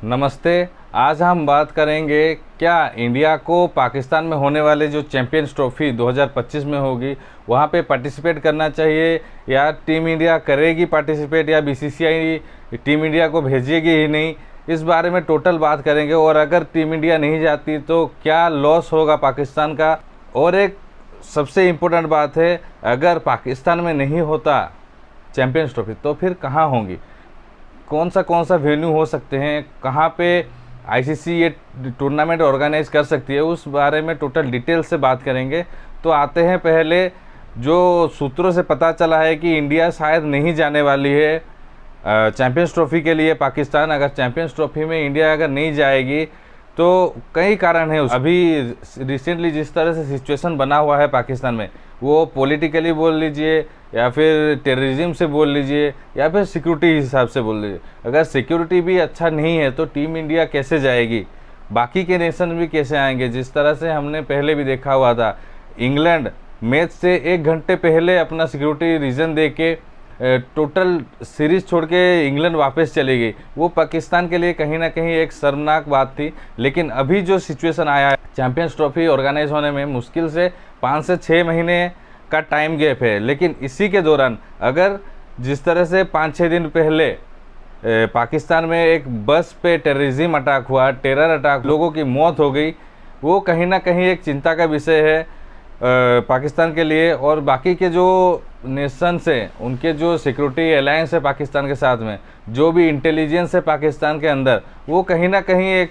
नमस्ते। आज हम बात करेंगे क्या इंडिया को पाकिस्तान में होने वाले जो चैंपियंस ट्रॉफी 2025 में होगी वहाँ पे पार्टिसिपेट करना चाहिए या टीम इंडिया करेगी पार्टिसिपेट या बीसीसीआई टीम इंडिया को भेजेगी ही नहीं। इस बारे में टोटल बात करेंगे और अगर टीम इंडिया नहीं जाती तो क्या लॉस होगा पाकिस्तान का। और एक सबसे इम्पोर्टेंट बात है, अगर पाकिस्तान में नहीं होता चैंपियंस ट्रॉफी तो फिर कहाँ होंगी, कौन सा वेन्यू हो सकते हैं, कहाँ पे आईसीसी ये टूर्नामेंट ऑर्गेनाइज कर सकती है, उस बारे में टोटल डिटेल से बात करेंगे। तो आते हैं पहले, जो सूत्रों से पता चला है कि इंडिया शायद नहीं जाने वाली है चैंपियंस ट्रॉफी के लिए पाकिस्तान। अगर चैंपियंस ट्रॉफी में इंडिया अगर नहीं जाएगी तो कई कारण हैं। अभी रिसेंटली जिस तरह से सिचुएशन बना हुआ है पाकिस्तान में, वो पॉलिटिकली बोल लीजिए या फिर टेररिज्म से बोल लीजिए या फिर सिक्योरिटी हिसाब से बोल लीजिए, अगर सिक्योरिटी भी अच्छा नहीं है तो टीम इंडिया कैसे जाएगी, बाकी के नेशन भी कैसे आएंगे। जिस तरह से हमने पहले भी देखा हुआ था, इंग्लैंड मैच से 1 घंटे पहले अपना सिक्योरिटी रीज़न दे के टोटल सीरीज़ छोड़ के इंग्लैंड वापस चली गई। वो पाकिस्तान के लिए कहीं ना कहीं एक शर्मनाक बात थी। लेकिन अभी जो सिचुएशन आया है, चैंपियंस ट्रॉफी ऑर्गेनाइज होने में मुश्किल से 5 से 6 महीने का टाइम गैप है। लेकिन इसी के दौरान अगर जिस तरह से 5-6 दिन पहले पाकिस्तान में एक बस पे टेररिज्म अटैक हुआ, टेरर अटैक, लोगों की मौत हो गई, वो कहीं ना कहीं एक चिंता का विषय है पाकिस्तान के लिए। और बाकी के जो नेशंस हैं, उनके जो सिक्योरिटी अलायंस है पाकिस्तान के साथ में, जो भी इंटेलिजेंस है पाकिस्तान के अंदर, वो कहीं ना कहीं एक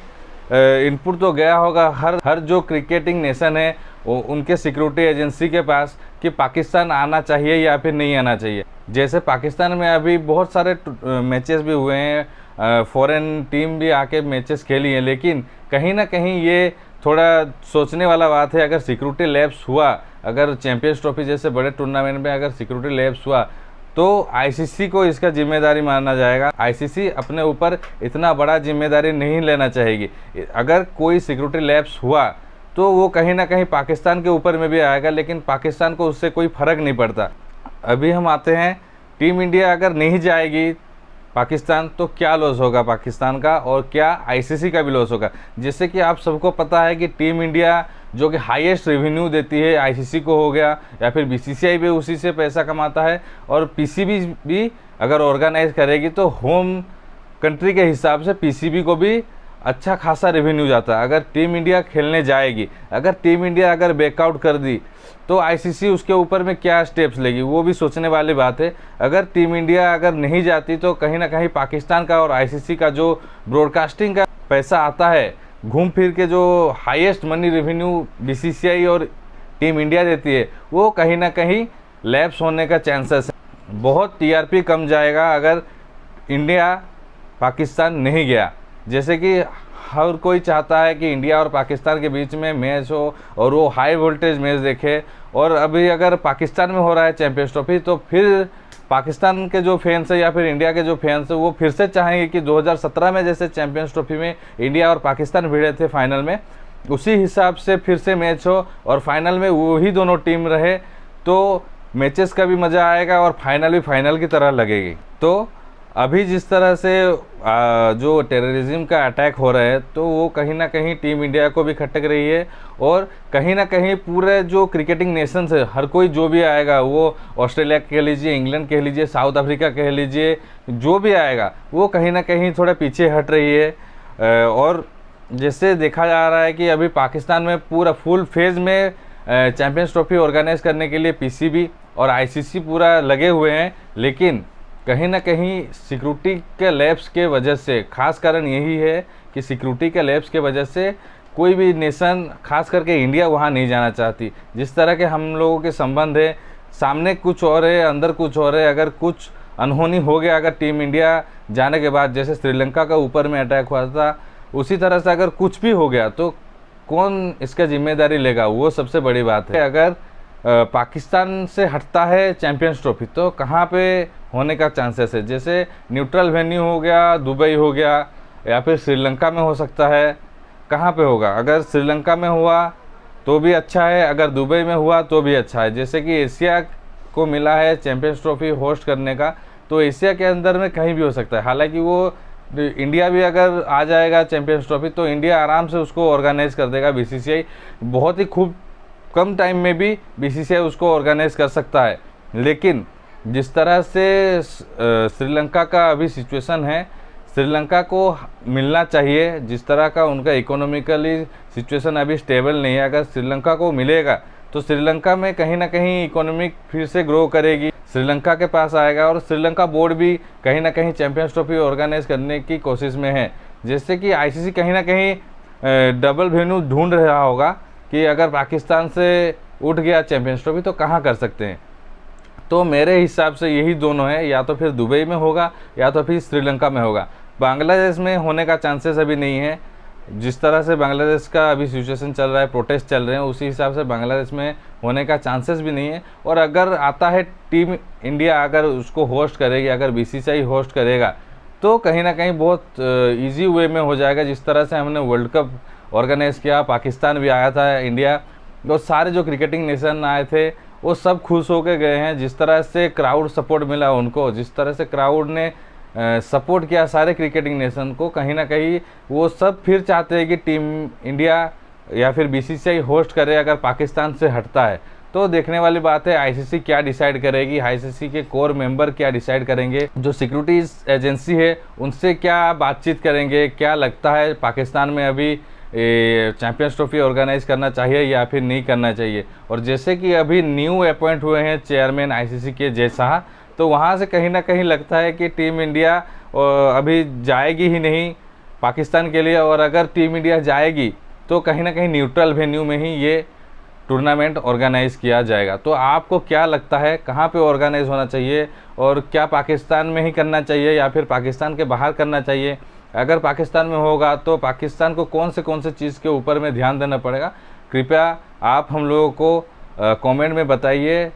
इनपुट तो गया होगा हर जो क्रिकेटिंग नेशन है वो उनके सिक्योरिटी एजेंसी के पास कि पाकिस्तान आना चाहिए या फिर नहीं आना चाहिए। जैसे पाकिस्तान में अभी बहुत सारे मैचेस भी हुए हैं, फॉरेन टीम भी आके मैचेस खेली हैं, लेकिन कहीं ना कहीं ये थोड़ा सोचने वाला बात है। अगर सिक्योरिटी लैप्स हुआ, अगर चैंपियंस ट्रॉफी जैसे बड़े टूर्नामेंट में अगर सिक्योरिटी लैप्स हुआ तो आईसीसी को इसका जिम्मेदारी माना जाएगा। आईसीसी अपने ऊपर इतना बड़ा जिम्मेदारी नहीं लेना चाहेगी। अगर कोई सिक्योरिटी लैप्स हुआ तो वो कहीं ना कहीं पाकिस्तान के ऊपर में भी आएगा, लेकिन पाकिस्तान को उससे कोई फ़र्क नहीं पड़ता। अभी हम आते हैं, टीम इंडिया अगर नहीं जाएगी पाकिस्तान तो क्या लॉस होगा पाकिस्तान का और क्या आईसीसी का भी लॉस होगा। जैसे कि आप सबको पता है कि टीम इंडिया जो कि हाईएस्ट रेवेन्यू देती है आईसीसी को हो गया या फिर बीसीसीआई भी उसी से पैसा कमाता है, और पीसीबी भी अगर ऑर्गेनाइज करेगी तो होम कंट्री के हिसाब से पीसीबी को भी अच्छा खासा रेवेन्यू जाता है। अगर टीम इंडिया खेलने जाएगी, अगर टीम इंडिया अगर बैकआउट कर दी तो आईसीसी उसके ऊपर में क्या स्टेप्स लेगी, वो भी सोचने वाली बात है। अगर टीम इंडिया अगर नहीं जाती तो कहीं ना कहीं पाकिस्तान का और आईसीसी का जो ब्रॉडकास्टिंग का पैसा आता है, घूम फिर के जो हाईएस्ट मनी रेवेन्यू बीसीसीआई और टीम इंडिया देती है, वो कहीं ना कहीं लैप्स होने का चांसेस है। बहुत टीआरपी कम जाएगा अगर इंडिया पाकिस्तान नहीं गया। जैसे कि हर कोई चाहता है कि इंडिया और पाकिस्तान के बीच में मैच हो और वो हाई वोल्टेज मैच देखे, और अभी अगर पाकिस्तान में हो रहा है चैंपियंस ट्रॉफी तो फिर पाकिस्तान के जो फैंस है या फिर इंडिया के जो फैंस है वो फिर से चाहेंगे कि 2017 में जैसे चैंपियंस ट्रॉफी में इंडिया और पाकिस्तान भिड़े थे फाइनल में, उसी हिसाब से फिर से मैच हो और फाइनल में वही दोनों टीम रहे, तो मैचेस का भी मज़ा आएगा और फाइनल भी फाइनल की तरह लगेगी। तो अभी जिस तरह से जो टेररिज्म का अटैक हो रहा है तो वो कहीं ना कहीं टीम इंडिया को भी खटक रही है, और कहीं ना कहीं पूरे जो क्रिकेटिंग नेशंस है, हर कोई जो भी आएगा, वो ऑस्ट्रेलिया कह लीजिए, इंग्लैंड कह लीजिए, साउथ अफ्रीका कह लीजिए, जो भी आएगा वो कहीं ना कहीं थोड़ा पीछे हट रही है। और जैसे देखा जा रहा है कि अभी पाकिस्तान में पूरा फुल फेज में चैंपियंस ट्रॉफी ऑर्गेनाइज करने के लिए पीसीबी और आईसीसी पूरा लगे हुए हैं, लेकिन कहीं ना कहीं सिक्योरिटी के लैप्स के वजह से, खास कारण यही है कि सिक्योरिटी के लैप्स के वजह से कोई भी नेशन, खास करके इंडिया, वहाँ नहीं जाना चाहती। जिस तरह के हम लोगों के संबंध है, सामने कुछ और है, अंदर कुछ और है। अगर कुछ अनहोनी हो गया अगर टीम इंडिया जाने के बाद, जैसे श्रीलंका का ऊपर में अटैक हुआ था, उसी तरह से अगर कुछ भी हो गया तो कौन इसका जिम्मेदारी लेगा, वो सबसे बड़ी बात है। अगर पाकिस्तान से हटता है चैंपियंस ट्रॉफी तो कहाँ पे होने का चांसेस है। जैसे न्यूट्रल वेन्यू हो गया, दुबई हो गया, या फिर श्रीलंका में हो सकता है। कहाँ पे होगा? अगर श्रीलंका में हुआ तो भी अच्छा है, अगर दुबई में हुआ तो भी अच्छा है। जैसे कि एशिया को मिला है चैंपियंस ट्रॉफी होस्ट करने का, तो एशिया के अंदर में कहीं भी हो सकता है। हालांकि वो इंडिया भी अगर आ जाएगा चैंपियंस ट्रॉफी तो इंडिया आराम से उसको ऑर्गेनाइज कर देगा। बीसीसीआई बहुत ही खूब कम टाइम में भी बीसीसीआई उसको ऑर्गेनाइज कर सकता है। लेकिन जिस तरह से श्रीलंका का अभी सिचुएशन है, श्रीलंका को मिलना चाहिए। जिस तरह का उनका इकोनॉमिकली सिचुएशन अभी स्टेबल नहीं है, अगर श्रीलंका को मिलेगा तो श्रीलंका में कहीं ना कहीं इकोनॉमिक फिर से ग्रो करेगी, श्रीलंका के पास आएगा। और श्रीलंका बोर्ड भी कहीं ना कहीं चैंपियंस ट्रॉफी ऑर्गेनाइज करने की कोशिश में है। जैसे कि आईसीसी कहीं ना कहीं डबल वेन्यू ढूंढ रहा होगा कि अगर पाकिस्तान से उठ गया चैंपियंस ट्रॉफी तो कहाँ कर सकते हैं। तो मेरे हिसाब से यही दोनों है, या तो फिर दुबई में होगा या तो फिर श्रीलंका में होगा। बांग्लादेश में होने का चांसेस अभी नहीं है। जिस तरह से बांग्लादेश का अभी सिचुएशन चल रहा है, प्रोटेस्ट चल रहे हैं, उसी हिसाब से बांग्लादेश में होने का चांसेस भी नहीं है। और अगर आता है टीम इंडिया अगर उसको होस्ट करेगी, अगर बीसीसीआई होस्ट करेगा तो कहीं ना कहीं बहुत इजी वे में हो जाएगा। जिस तरह से हमने वर्ल्ड कप ऑर्गेनाइज़ किया, पाकिस्तान भी आया था, इंडिया और सारे जो क्रिकेटिंग नेशन आए थे वो सब खुश होकर गए हैं। जिस तरह से क्राउड सपोर्ट मिला उनको, जिस तरह से क्राउड ने सपोर्ट किया सारे क्रिकेटिंग नेशन को, कहीं ना कहीं वो सब फिर चाहते हैं कि टीम इंडिया या फिर बीसीसीआई होस्ट करे अगर पाकिस्तान से हटता है। तो देखने वाली बात है आईसीसी क्या डिसाइड करेगी, आईसीसी के कोर मेंबर क्या डिसाइड करेंगे, जो सिक्योरिटीज़ एजेंसी है उनसे क्या बातचीत करेंगे, क्या लगता है पाकिस्तान में अभी चैंपियंस ट्रॉफी ऑर्गेनाइज करना चाहिए या फिर नहीं करना चाहिए। और जैसे कि अभी न्यू अपॉइंट हुए हैं चेयरमैन आईसीसी के जय शाह, तो वहाँ से कहीं ना कहीं लगता है कि टीम इंडिया अभी जाएगी ही नहीं पाकिस्तान के लिए। और अगर टीम इंडिया जाएगी तो कहीं ना कहीं न्यूट्रल वेन्यू में ही ये टूर्नामेंट ऑर्गेनाइज़ किया जाएगा। तो आपको क्या लगता है कहाँ पे ऑर्गेनाइज होना चाहिए, और क्या पाकिस्तान में ही करना चाहिए या फिर पाकिस्तान के बाहर करना चाहिए? अगर पाकिस्तान में होगा तो पाकिस्तान को कौन से चीज़ के ऊपर में ध्यान देना पड़ेगा? कृपया आप हम लोगों को कमेंट में बताइए।